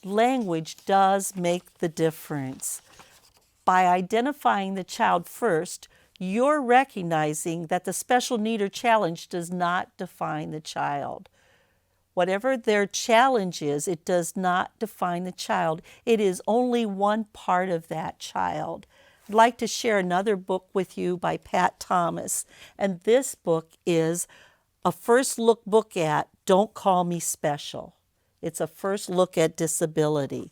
Language does make the difference. By identifying the child first, you're recognizing that the special need or challenge does not define the child. Whatever their challenge is, it does not define the child. It is only one part of that child. I'd like to share another book with you by Pat Thomas, and this book is a first look book at Don't Call Me Special. It's a first look at disability.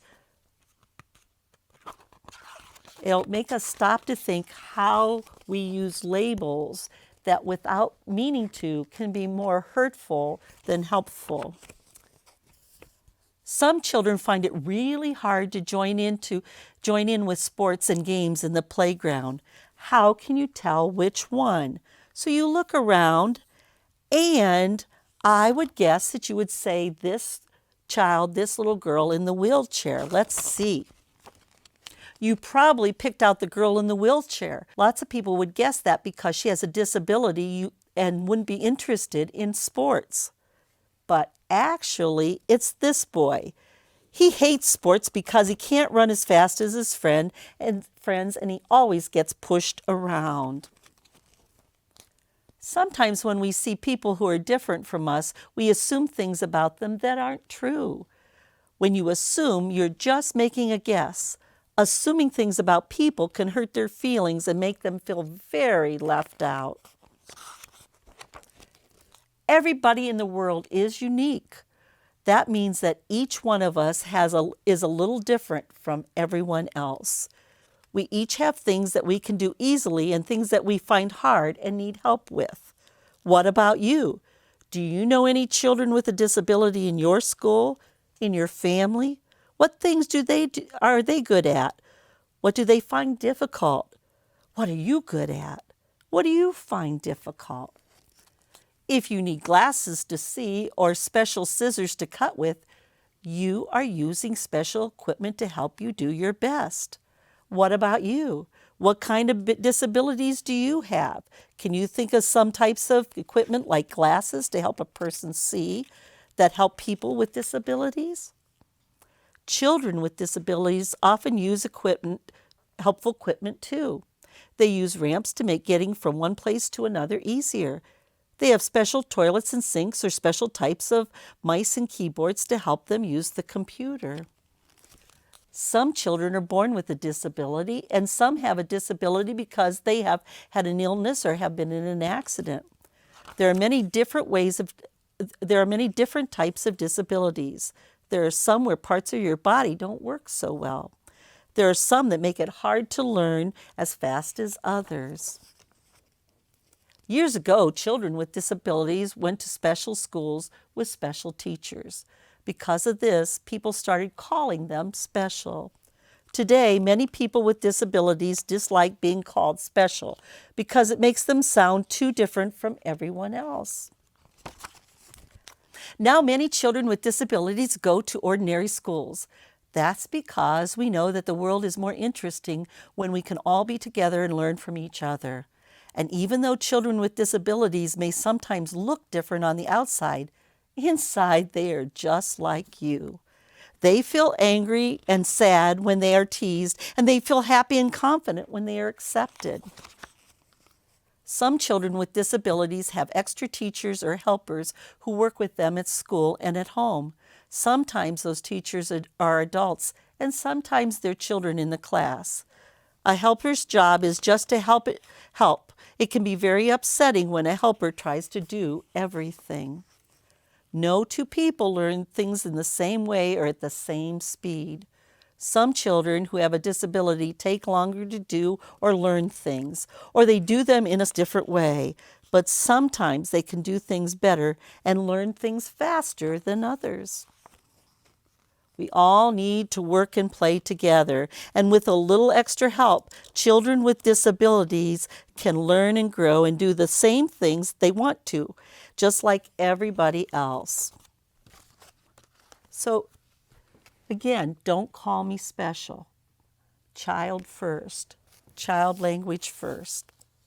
It'll make us stop to think how we use labels that without meaning to can be more hurtful than helpful. Some children find it really hard to join in with sports and games in the playground. How can you tell which one? So you look around, and I would guess that you would say this child, this little girl in the wheelchair. Let's see. You probably picked out the girl in the wheelchair. Lots of people would guess that because she has a disability and wouldn't be interested in sports. But actually, it's this boy. He hates sports because he can't run as fast as his friends, and he always gets pushed around. Sometimes when we see people who are different from us, we assume things about them that aren't true. When you assume, you're just making a guess. Assuming things about people can hurt their feelings and make them feel very left out. Everybody in the world is unique. That means that each one of us is a little different from everyone else. We each have things that we can do easily and things that we find hard and need help with. What about you? Do you know any children with a disability in your school, in your family? What things are they good at? What do they find difficult? What are you good at? What do you find difficult? If you need glasses to see or special scissors to cut with, you are using special equipment to help you do your best. What about you? What kind of disabilities do you have? Can you think of some types of equipment like glasses to help a person see that help people with disabilities? Children with disabilities often use helpful equipment too. They use ramps to make getting from one place to another easier. They have special toilets and sinks or special types of mice and keyboards to help them use the computer. Some children are born with a disability, and some have a disability because they have had an illness or have been in an accident. There are many different types of disabilities. There are some where parts of your body don't work so well. There are some that make it hard to learn as fast as others. Years ago, children with disabilities went to special schools with special teachers. Because of this, people started calling them special. Today, many people with disabilities dislike being called special because it makes them sound too different from everyone else. Now, many children with disabilities go to ordinary schools. That's because we know that the world is more interesting when we can all be together and learn from each other. And even though children with disabilities may sometimes look different on the outside, inside they are just like you. They feel angry and sad when they are teased, and they feel happy and confident when they are accepted. Some children with disabilities have extra teachers or helpers who work with them at school and at home. Sometimes those teachers are adults, and sometimes they're children in the class. A helper's job is just to help. It can be very upsetting when a helper tries to do everything. No two people learn things in the same way or at the same speed. Some children who have a disability take longer to do or learn things, or they do them in a different way, but sometimes they can do things better and learn things faster than others. We all need to work and play together, and with a little extra help, children with disabilities can learn and grow and do the same things they want to, just like everybody else. So, again, don't call me special. Child first. Child language first.